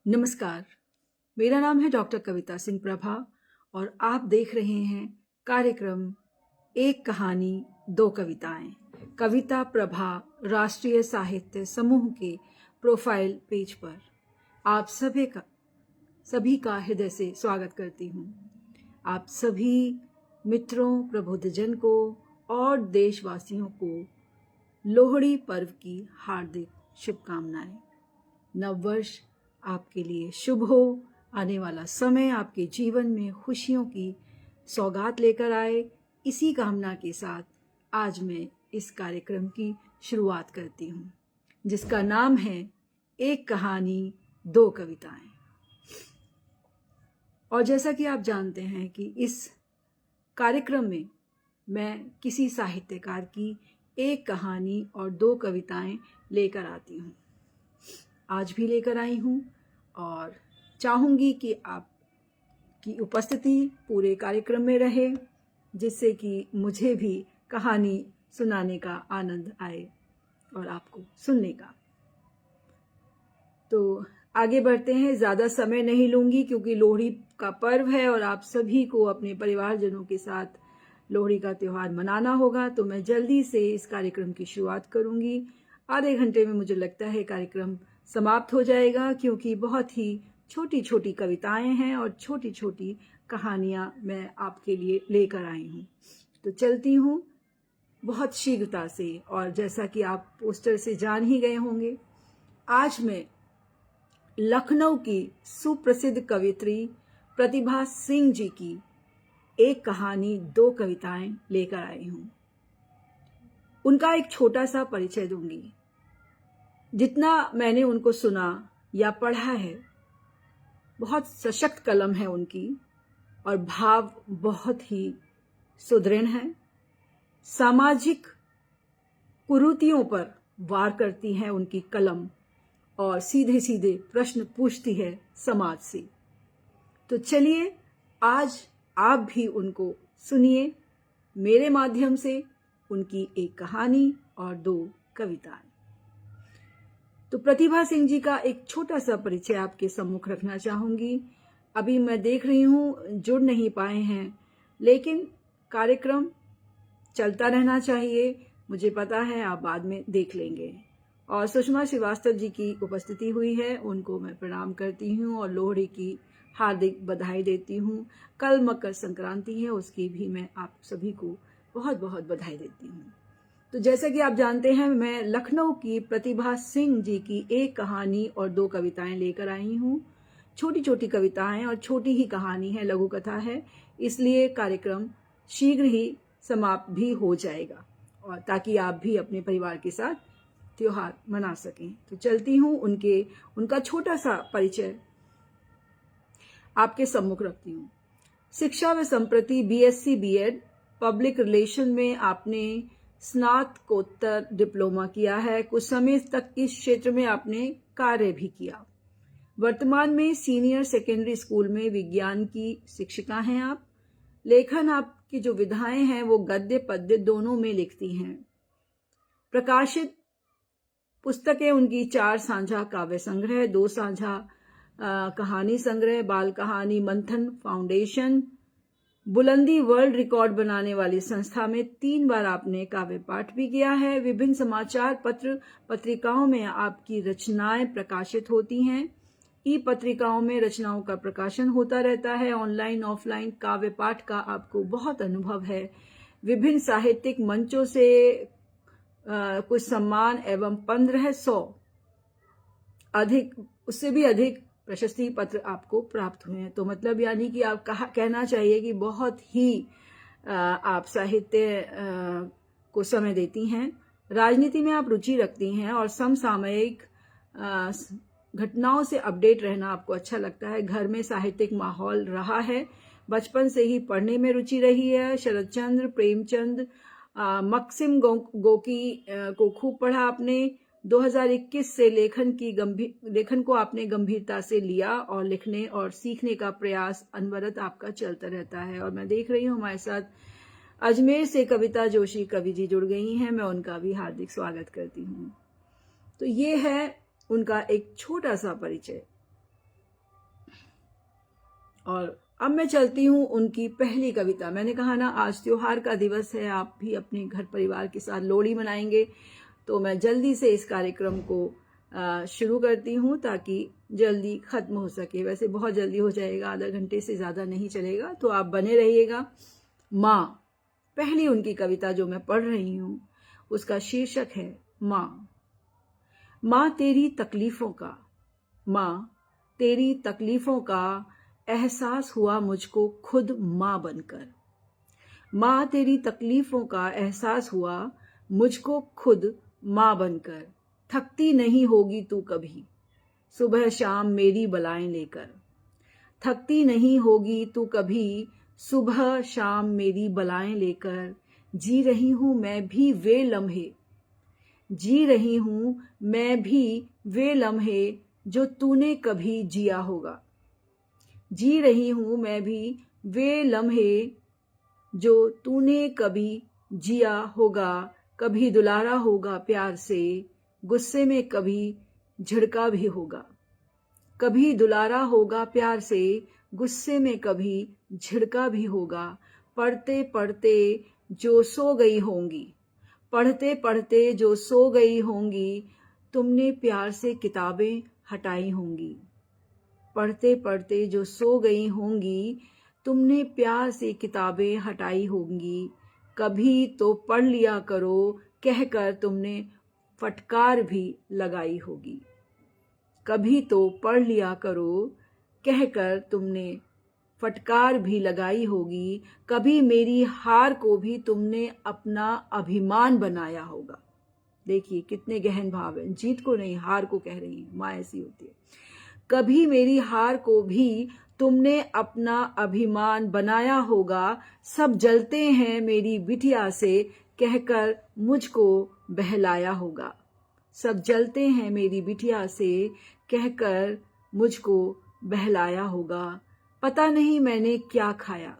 नमस्कार, मेरा नाम है डॉक्टर कविता सिंह प्रभा और आप देख रहे हैं कार्यक्रम एक कहानी दो कविताएं। कविता प्रभा राष्ट्रीय साहित्य समूह के प्रोफाइल पेज पर आप सभी का हृदय से स्वागत करती हूँ। आप सभी मित्रों, प्रबुद्धजन को और देशवासियों को लोहड़ी पर्व की हार्दिक शुभकामनाएं। नववर्ष आपके लिए शुभ हो, आने वाला समय आपके जीवन में खुशियों की सौगात लेकर आए। इसी कामना के साथ आज मैं इस कार्यक्रम की शुरुआत करती हूँ, जिसका नाम है एक कहानी दो कविताएं। और जैसा कि आप जानते हैं कि इस कार्यक्रम में मैं किसी साहित्यकार की एक कहानी और दो कविताएं लेकर आती हूँ। आज भी लेकर आई हूँ और चाहूँगी कि आपकी उपस्थिति पूरे कार्यक्रम में रहे, जिससे कि मुझे भी कहानी सुनाने का आनंद आए और आपको सुनने का। तो आगे बढ़ते हैं। ज़्यादा समय नहीं लूँगी क्योंकि लोहड़ी का पर्व है और आप सभी को अपने परिवारजनों के साथ लोहड़ी का त्यौहार मनाना होगा। तो मैं जल्दी से इस कार्यक्रम की शुरुआत करूँगी। आधे घंटे में मुझे लगता है कार्यक्रम समाप्त हो जाएगा, क्योंकि बहुत ही छोटी छोटी कविताएं हैं और छोटी छोटी कहानियां मैं आपके लिए लेकर आई हूँ। तो चलती हूँ बहुत शीघ्रता से। और जैसा कि आप पोस्टर से जान ही गए होंगे, आज मैं लखनऊ की सुप्रसिद्ध कवयित्री प्रतिभा सिंह जी की एक कहानी दो कविताएं लेकर आई हूँ। उनका एक छोटा सा परिचय दूंगी। जितना मैंने उनको सुना या पढ़ा है, बहुत सशक्त कलम है उनकी और भाव बहुत ही सुदृढ़ हैं। सामाजिक कुरीतियों पर वार करती है उनकी कलम और सीधे सीधे प्रश्न पूछती है समाज से। तो चलिए आज आप भी उनको सुनिए मेरे माध्यम से, उनकी एक कहानी और दो कविताएं। तो प्रतिभा सिंह जी का एक छोटा सा परिचय आपके सम्मुख रखना चाहूंगी। अभी मैं देख रही हूँ जुड़ नहीं पाए हैं, लेकिन कार्यक्रम चलता रहना चाहिए। मुझे पता है आप बाद में देख लेंगे। और सुषमा श्रीवास्तव जी की उपस्थिति हुई है, उनको मैं प्रणाम करती हूँ और लोहड़ी की हार्दिक बधाई देती हूँ। कल मकर संक्रांति है, उसकी भी मैं आप सभी को बहुत बहुत बधाई देती हूँ। तो जैसा कि आप जानते हैं, मैं लखनऊ की प्रतिभा सिंह जी की एक कहानी और दो कविताएं लेकर आई हूँ। छोटी छोटी कविताएं और छोटी ही कहानी है, लघु कथा है, इसलिए कार्यक्रम शीघ्र ही समाप्त भी हो जाएगा और ताकि आप भी अपने परिवार के साथ त्योहार मना सकें। तो चलती हूँ उनका छोटा सा परिचय आपके सम्मुख रखती हूँ। शिक्षा में संप्रति BSc B.Ed, पब्लिक रिलेशन में आपने स्नातकोत्तर डिप्लोमा किया है। कुछ समय तक इस क्षेत्र में आपने कार्य भी किया। वर्तमान में सीनियर सेकेंडरी स्कूल में विज्ञान की शिक्षिका हैं आप। लेखन आपकी जो विधाएं हैं वो गद्य पद्य दोनों में लिखती हैं। प्रकाशित पुस्तकें उनकी 4 साझा काव्य संग्रह, 2 साझा कहानी संग्रह, बाल कहानी मंथन फाउंडेशन, बुलंदी वर्ल्ड रिकॉर्ड बनाने वाली संस्था में 3 बार आपने काव्य पाठ भी किया है। विभिन्न समाचार पत्र पत्रिकाओं में आपकी रचनाएं प्रकाशित होती हैं। पत्रिकाओं में रचनाओं का प्रकाशन होता रहता है। ऑनलाइन ऑफलाइन काव्य पाठ का आपको बहुत अनुभव है। विभिन्न साहित्यिक मंचों से कुछ सम्मान एवं 1500 अधिक, उससे भी अधिक प्रशस्ति पत्र आपको प्राप्त हुए हैं। तो मतलब यानी कि आप कहना चाहिए कि बहुत ही आप साहित्य को समय देती हैं। राजनीति में आप रुचि रखती हैं और समसामयिक घटनाओं से अपडेट रहना आपको अच्छा लगता है। घर में साहित्यिक माहौल रहा है। बचपन से ही पढ़ने में रुचि रही है। शरदचंद्र, प्रेमचंद, मक्सिम गोकी को खूब पढ़ा आपने। 2021 से लेखन को आपने गंभीरता से लिया और लिखने और सीखने का प्रयास अनवरत आपका चलता रहता है। और मैं देख रही हूँ हमारे साथ अजमेर से कविता जोशी कवि जी जुड़ गई हैं, मैं उनका भी हार्दिक स्वागत करती हूँ। तो ये है उनका एक छोटा सा परिचय। और अब मैं चलती हूँ उनकी पहली कविता। मैंने कहा ना आज त्योहार का दिवस है, आप भी अपने घर परिवार के साथ लोहड़ी मनाएंगे, तो मैं जल्दी से इस कार्यक्रम को शुरू करती हूँ ताकि जल्दी खत्म हो सके। वैसे बहुत जल्दी हो जाएगा, आधा घंटे से ज़्यादा नहीं चलेगा, तो आप बने रहिएगा। माँ, पहली उनकी कविता जो मैं पढ़ रही हूँ उसका शीर्षक है माँ। माँ तेरी तकलीफ़ों का, माँ तेरी तकलीफ़ों का एहसास हुआ मुझको खुद माँ बनकर। माँ तेरी तकलीफ़ों का एहसास हुआ मुझको खुद माँ बनकर। थकती नहीं होगी तू कभी, सुबह शाम मेरी बलाएं लेकर। थकती नहीं होगी तू कभी, सुबह शाम मेरी बलाएं लेकर। जी रही हूँ मैं भी वे लम्हे, जी रही हूँ मैं भी वे लम्हे जो तूने कभी जिया होगा। जी रही हूँ मैं भी वे लम्हे जो तूने कभी जिया होगा। कभी दुलारा होगा प्यार से, गुस्से में कभी झिड़का भी होगा। कभी दुलारा होगा प्यार से, गुस्से में कभी झिड़का भी होगा। पढ़ते पढ़ते जो सो गई होंगी, पढ़ते पढ़ते जो सो गई होंगी, तुमने प्यार से किताबें हटाई होंगी। पढ़ते पढ़ते जो सो गई होंगी, तुमने प्यार से किताबें हटाई होंगी। कभी तो पढ़ लिया करो कहकर तुमने फटकार भी लगाई होगी। कभी तो पढ़ लिया करो कहकर तुमने फटकार भी लगाई होगी। कभी मेरी हार को भी तुमने अपना अभिमान बनाया होगा। देखिए कितने गहन भाव हैं, जीत को नहीं हार को कह रही है, माँ ऐसी होती है। कभी मेरी हार को भी तुमने अपना अभिमान बनाया होगा। सब जलते हैं मेरी बिटिया से कहकर मुझको बहलाया होगा। सब जलते हैं मेरी बिटिया से कहकर मुझको बहलाया होगा। पता नहीं मैंने क्या खाया,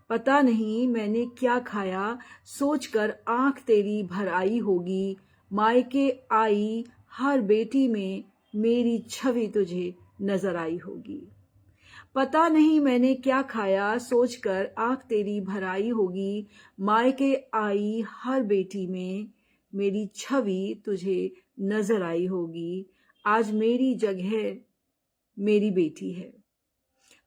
पता नहीं मैंने क्या खाया, सोचकर आंख तेरी भर आई होगी। मायके आई हर बेटी में मेरी छवि तुझे नजर आई होगी। पता नहीं मैंने क्या खाया, सोचकर आंख तेरी भर आई होगी। मायके आई हर बेटी में मेरी छवि तुझे नजर आई होगी। आज मेरी जगह मेरी बेटी है,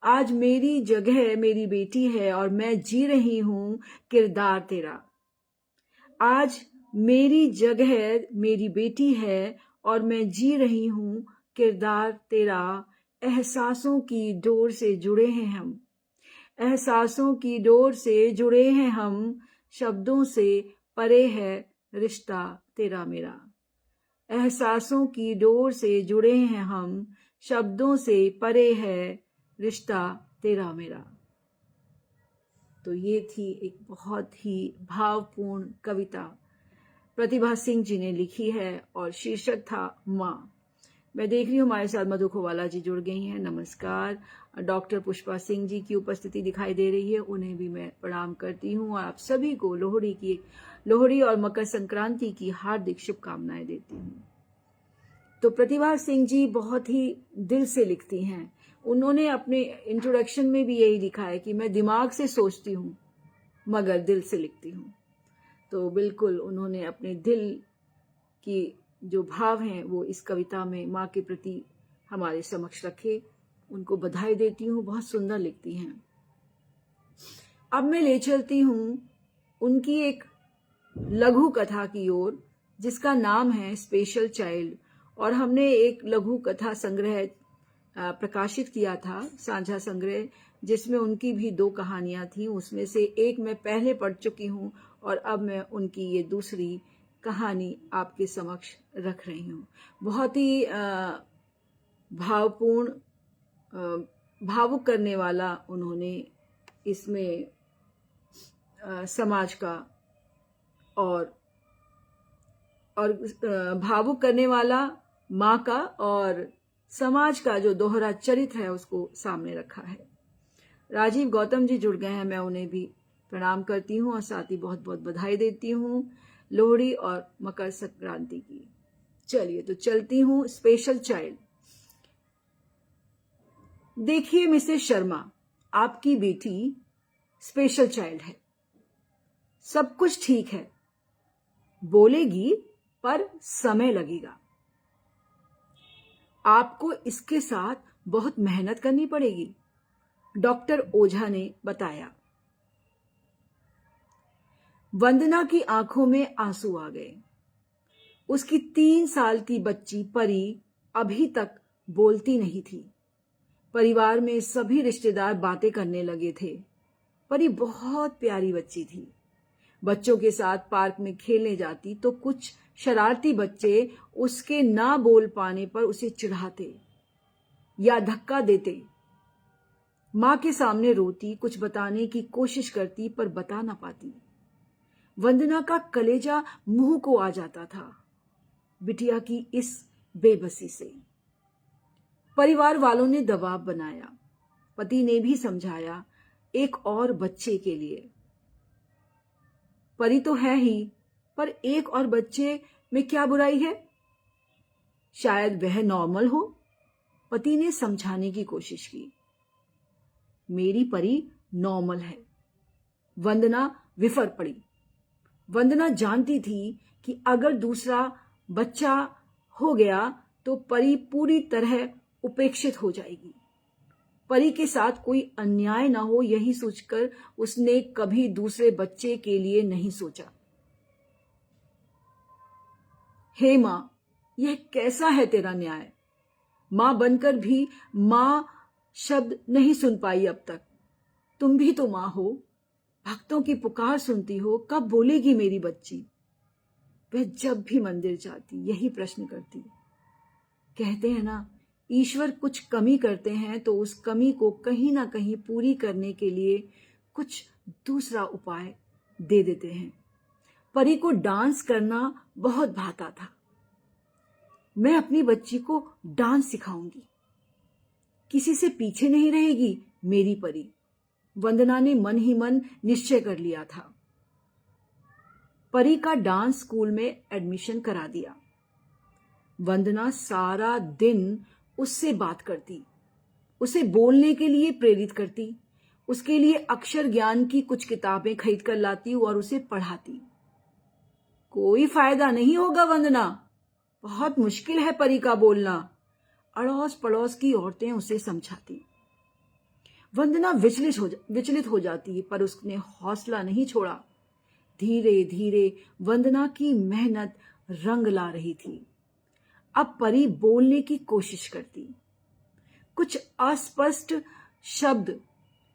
आज मेरी जगह मेरी बेटी है और मैं जी रही हूं किरदार तेरा। आज मेरी जगह मेरी बेटी है और मैं जी रही हूं किरदार तेरा। एहसासों की डोर से जुड़े हैं हम, एहसासों की डोर से जुड़े हैं हम। शब्दों से परे है रिश्ता तेरा मेरा। एहसासों की डोर से जुड़े हैं हम, शब्दों से परे है रिश्ता तेरा मेरा। तो ये थी एक बहुत ही भावपूर्ण कविता प्रतिभा सिंह जी ने लिखी है और शीर्षक था माँ। मैं देख रही हूँ हमारे साथ मधु खोवाला जी जुड़ गई हैं, नमस्कार। डॉक्टर पुष्पा सिंह जी की उपस्थिति दिखाई दे रही है, उन्हें भी मैं प्रणाम करती हूँ और आप सभी को लोहड़ी और मकर संक्रांति की हार्दिक शुभकामनाएं देती हूँ। तो प्रतिभा सिंह जी बहुत ही दिल से लिखती हैं। उन्होंने अपने इंट्रोडक्शन में भी यही लिखा है कि मैं दिमाग से सोचती हूँ मगर दिल से लिखती हूँ। तो बिल्कुल उन्होंने अपने दिल की जो भाव हैं वो इस कविता में माँ के प्रति हमारे समक्ष रखे। उनको बधाई देती हूँ, बहुत सुंदर लिखती हैं। अब मैं ले चलती हूँ उनकी एक लघु कथा की ओर जिसका नाम है स्पेशल चाइल्ड, और हमने एक लघु कथा संग्रह प्रकाशित किया था, साझा संग्रह, जिसमें उनकी भी 2 कहानियां थी। उसमें से एक मैं पहले पढ़ चुकी हूँ और अब मैं उनकी ये दूसरी कहानी आपके समक्ष रख रही हूँ। बहुत ही भावपूर्ण, भावुक करने वाला उन्होंने इसमें समाज का और भावुक करने वाला माँ का और समाज का जो दोहरा चरित्र है उसको सामने रखा है। राजीव गौतम जी जुड़ गए हैं, मैं उन्हें भी प्रणाम करती हूँ और साथ ही बहुत बहुत बधाई देती हूँ लोहड़ी और मकर संक्रांति की। चलिए तो चलती हूँ स्पेशल चाइल्ड। देखिए मिसेस शर्मा, आपकी बेटी स्पेशल चाइल्ड है, सब कुछ ठीक है, बोलेगी पर समय लगेगा। आपको इसके साथ बहुत मेहनत करनी पड़ेगी, डॉक्टर ओझा ने बताया। वंदना की आंखों में आंसू आ गए। उसकी 3 साल की बच्ची परी अभी तक बोलती नहीं थी। परिवार में सभी रिश्तेदार बातें करने लगे थे। परी बहुत प्यारी बच्ची थी। बच्चों के साथ पार्क में खेलने जाती तो कुछ शरारती बच्चे उसके ना बोल पाने पर उसे चिढ़ाते या धक्का देते। मां के सामने रोती, कुछ बताने की कोशिश करती पर बता ना पाती। वंदना का कलेजा मुंह को आ जाता था बिटिया की इस बेबसी से। परिवार वालों ने दबाव बनाया, पति ने भी समझाया, एक और बच्चे के लिए। परी तो है ही, पर एक और बच्चे में क्या बुराई है? शायद वह नॉर्मल हो। पति ने समझाने की कोशिश की। मेरी परी नॉर्मल है। वंदना विफर पड़ी। वंदना जानती थी कि अगर दूसरा बच्चा हो गया तो परी पूरी तरह उपेक्षित हो जाएगी। परी के साथ कोई अन्याय ना हो, यही सोचकर उसने कभी दूसरे बच्चे के लिए नहीं सोचा। हे मां, यह कैसा है तेरा न्याय? मां बनकर भी मां शब्द नहीं सुन पाई अब तक। तुम भी तो मां हो, भक्तों की पुकार सुनती हो, कब बोलेगी मेरी बच्ची? वह जब भी मंदिर जाती यही प्रश्न करती। कहते हैं ना, ईश्वर कुछ कमी करते हैं तो उस कमी को कहीं ना कहीं पूरी करने के लिए कुछ दूसरा उपाय दे देते हैं। परी को डांस करना बहुत भाता था। मैं अपनी बच्ची को डांस सिखाऊंगी, किसी से पीछे नहीं रहेगी मेरी परी। वंदना ने मन ही मन निश्चय कर लिया था। परी का डांस स्कूल में एडमिशन करा दिया। वंदना सारा दिन उससे बात करती, उसे बोलने के लिए प्रेरित करती, उसके लिए अक्षर ज्ञान की कुछ किताबें खरीद कर लाती और उसे पढ़ाती। कोई फायदा नहीं होगा वंदना, बहुत मुश्किल है परी का बोलना, अड़ोस पड़ोस की औरतें उसे समझाती। वंदना विचलित हो जाती, पर उसने हौसला नहीं छोड़ा। धीरे धीरे वंदना की मेहनत रंग ला रही थी। अब परी बोलने की कोशिश करती। कुछ अस्पष्ट शब्द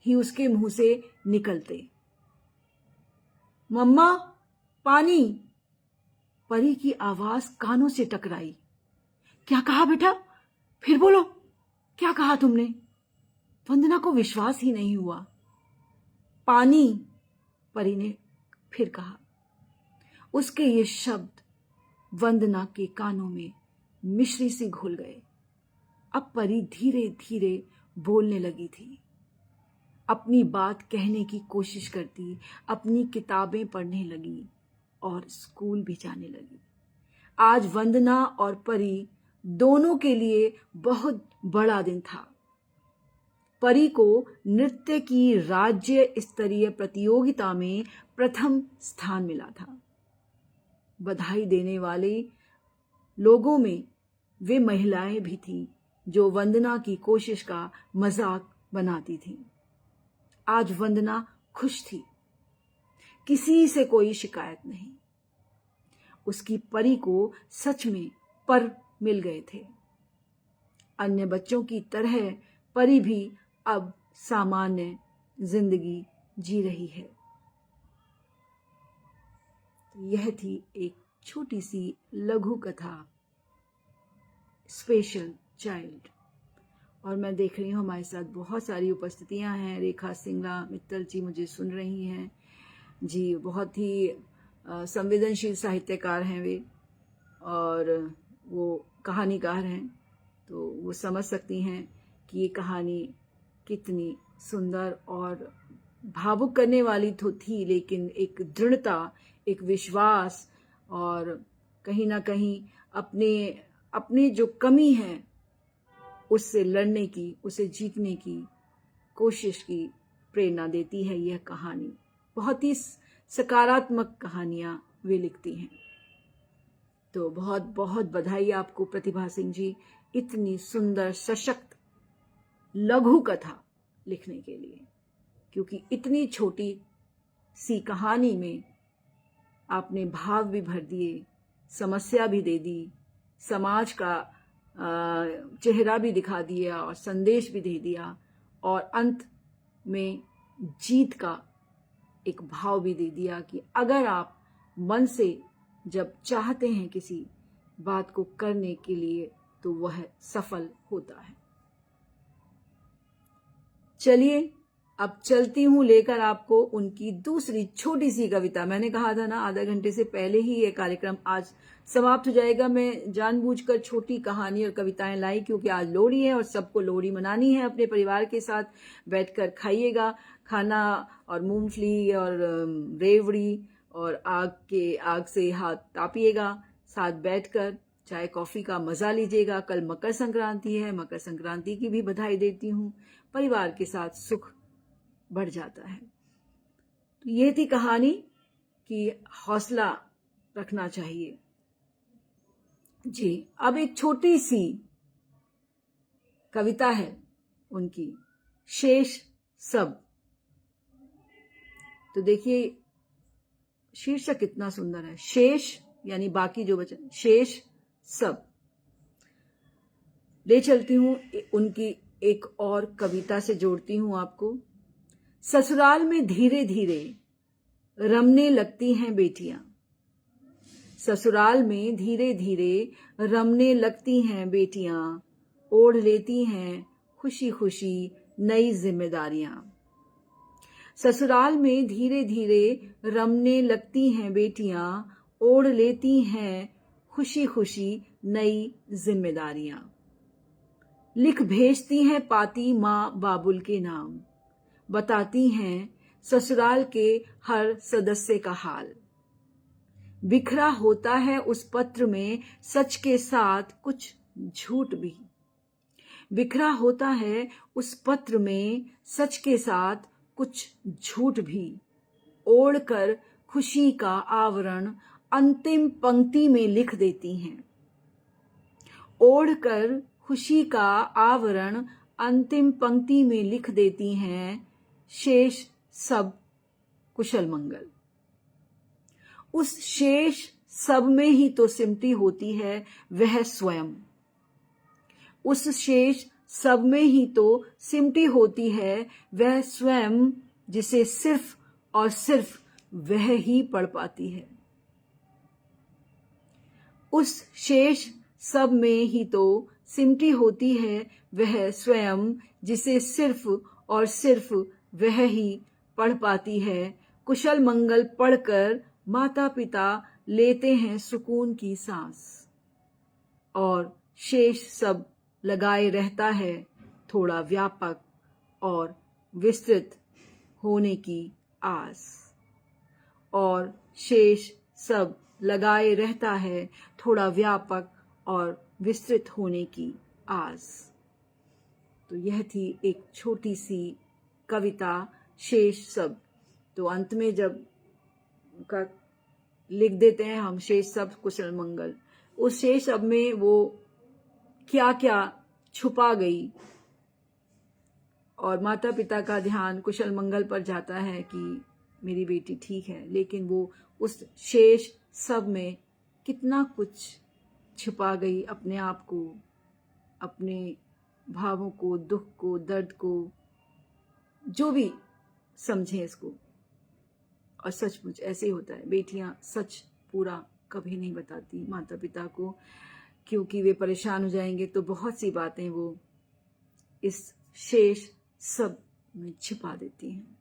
ही उसके मुंह से निकलते। मम्मा, पानी। परी की आवाज कानों से टकराई। क्या कहा बेटा? फिर बोलो, क्या कहा तुमने? वंदना को विश्वास ही नहीं हुआ। पानी, परी ने फिर कहा। उसके ये शब्द वंदना के कानों में मिश्री से घुल गए। अब परी धीरे धीरे बोलने लगी थी। अपनी बात कहने की कोशिश करती, अपनी किताबें पढ़ने लगी और स्कूल भी जाने लगी। आज वंदना और परी दोनों के लिए बहुत बड़ा दिन था। परी को नृत्य की राज्य स्तरीय प्रतियोगिता में प्रथम स्थान मिला था। बधाई देने वाले लोगों में वे महिलाएं भी थीं जो वंदना की कोशिश का मजाक बनाती थीं। आज वंदना खुश थी, किसी से कोई शिकायत नहीं। उसकी परी को सच में पर मिल गए थे। अन्य बच्चों की तरह परी भी अब सामान्य जिंदगी जी रही है। यह थी एक छोटी सी लघु कथा, स्पेशल चाइल्ड। और मैं देख रही हूँ हमारे साथ बहुत सारी उपस्थितियां हैं। रेखा सिंगला मित्तल जी मुझे सुन रही हैं जी। बहुत ही संवेदनशील साहित्यकार हैं वे, और वो कहानीकार हैं, तो वो समझ सकती हैं कि ये कहानी कितनी सुंदर और भावुक करने वाली तो थी, लेकिन एक दृढ़ता, एक विश्वास और कहीं ना कहीं अपने जो कमी है उससे लड़ने की, उसे जीतने की कोशिश की प्रेरणा देती है यह कहानी। बहुत ही सकारात्मक कहानियां वे लिखती हैं। तो बहुत बहुत बधाई आपको प्रतिभा सिंह जी, इतनी सुंदर सशक्त लघु कथा लिखने के लिए, क्योंकि इतनी छोटी सी कहानी में आपने भाव भी भर दिए, समस्या भी दे दी, समाज का चेहरा भी दिखा दिया और संदेश भी दे दिया, और अंत में जीत का एक भाव भी दे दिया कि अगर आप मन से जब चाहते हैं किसी बात को करने के लिए तो वह सफल होता है। चलिए अब चलती हूं लेकर आपको उनकी दूसरी छोटी सी कविता। मैंने कहा था ना आधा घंटे से पहले ही ये कार्यक्रम आज समाप्त हो जाएगा। मैं जानबूझकर छोटी कहानी और कविताएं लाई क्योंकि आज लोहड़ी है और सबको लोहड़ी मनानी है। अपने परिवार के साथ बैठकर खाइएगा खाना, और मूंगफली और रेवड़ी, और आग से हाथ तापिएगा, साथ बैठकर चाय कॉफी का मजा लीजिएगा। कल मकर संक्रांति है, मकर संक्रांति की भी बधाई देती हूँ। परिवार के साथ सुख बढ़ जाता है। तो ये थी कहानी कि हौसला रखना चाहिए जी। अब एक छोटी सी कविता है उनकी, शेष सब। तो देखिए शीर्षक कितना सुंदर है, शेष यानी बाकी जो बचा, शेष सब। ले चलती हूं उनकी एक और कविता से, जोड़ती हूं आपको। ससुराल में धीरे धीरे रमने लगती हैं बेटियां, ससुराल में धीरे धीरे रमने लगती हैं बेटियां, ओढ़ लेती हैं खुशी खुशी नई जिम्मेदारियां। ससुराल में धीरे धीरे रमने लगती हैं बेटियां, ओढ़ लेती हैं खुशी खुशी नई जिम्मेदारियां। लिख भेजती हैं पाती माँ बाबुल के नाम, बताती हैं ससुराल के हर सदस्य का हाल। बिखरा होता है उस पत्र में सच के साथ कुछ झूठ भी, बिखरा होता है उस पत्र में सच के साथ कुछ झूठ भी। ओढ़कर खुशी का आवरण अंतिम पंक्ति में लिख देती हैं, ओढ़कर खुशी का आवरण अंतिम पंक्ति में लिख देती हैं, शेष सब कुशल मंगल। उस शेष सब में ही तो सिमटी होती है वह स्वयं, उस शेष सब में ही तो सिमटी होती है वह स्वयं, जिसे सिर्फ और सिर्फ वह ही पढ़ पाती है। उस शेष सब में ही तो सिमटी होती है वह स्वयं, जिसे सिर्फ और सिर्फ वह ही पढ़ पाती है। कुशल मंगल पढ़कर माता पिता लेते हैं सुकून की सांस, और शेष सब लगाए रहता है थोड़ा व्यापक और विस्तृत होने की आस, और शेष सब लगाए रहता है थोड़ा व्यापक और विस्तृत होने की आस। तो यह थी एक छोटी सी कविता, शेष सब। तो अंत में जब का लिख देते हैं हम शेष सब कुशल मंगल, उस शेष सब में वो क्या क्या छुपा गई, और माता पिता का ध्यान कुशल मंगल पर जाता है कि मेरी बेटी ठीक है, लेकिन वो उस शेष सब में कितना कुछ छुपा गई, अपने आप को, अपने भावों को, दुख को, दर्द को, जो भी समझे इसको। और सचमुच ऐसे ही होता है, बेटियां सच पूरा कभी नहीं बताती माता पिता को, क्योंकि वे परेशान हो जाएंगे। तो बहुत सी बातें वो इस शेष सब में छिपा देती हैं।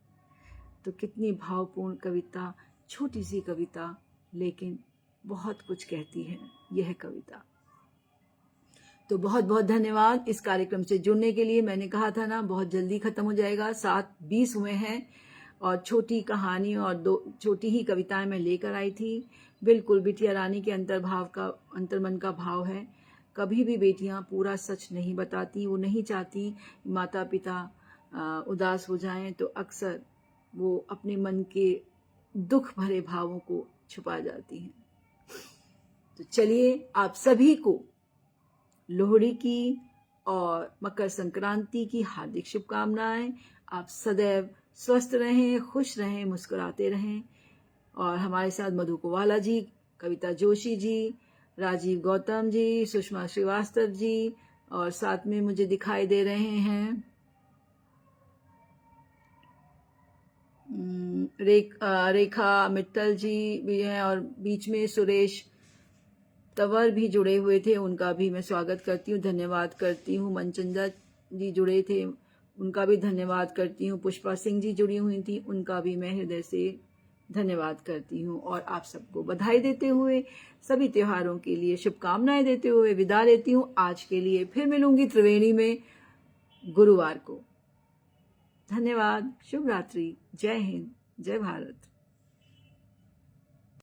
तो कितनी भावपूर्ण कविता, छोटी सी कविता, लेकिन बहुत कुछ कहती है यह कविता। तो बहुत बहुत धन्यवाद इस कार्यक्रम से जुड़ने के लिए। मैंने कहा था ना बहुत जल्दी खत्म हो जाएगा, 7:20 हुए हैं, और छोटी कहानी और 2 छोटी ही कविताएं मैं लेकर आई थी। बिल्कुल बिटिया रानी के अंतर्मन का भाव है। कभी भी बेटियां पूरा सच नहीं बताती, वो नहीं चाहती माता पिता उदास हो जाएं, तो अक्सर वो अपने मन के दुख भरे भावों को छुपा जाती हैं। तो चलिए आप सभी को लोहड़ी की और मकर संक्रांति की हार्दिक शुभकामनाएं। आप सदैव स्वस्थ रहें, खुश रहें, मुस्कुराते रहें। और हमारे साथ मधु कोवाला जी, कविता जोशी जी, राजीव गौतम जी, सुषमा श्रीवास्तव जी, और साथ में मुझे दिखाई दे रहे हैं रेखा मित्तल जी भी हैं, और बीच में सुरेश तंवर भी जुड़े हुए थे, उनका भी मैं स्वागत करती हूँ, धन्यवाद करती हूँ। मनचंदा जी जुड़े थे, उनका भी धन्यवाद करती हूँ। पुष्पा सिंह जी जुड़ी हुई थी, उनका भी मैं हृदय से धन्यवाद करती हूँ। और आप सबको बधाई देते हुए, सभी त्योहारों के लिए शुभकामनाएं देते हुए विदा लेती हूँ आज के लिए। फिर मिलूंगी त्रिवेणी में गुरुवार को। धन्यवाद, शुभ रात्रि, जय हिंद, जय भारत।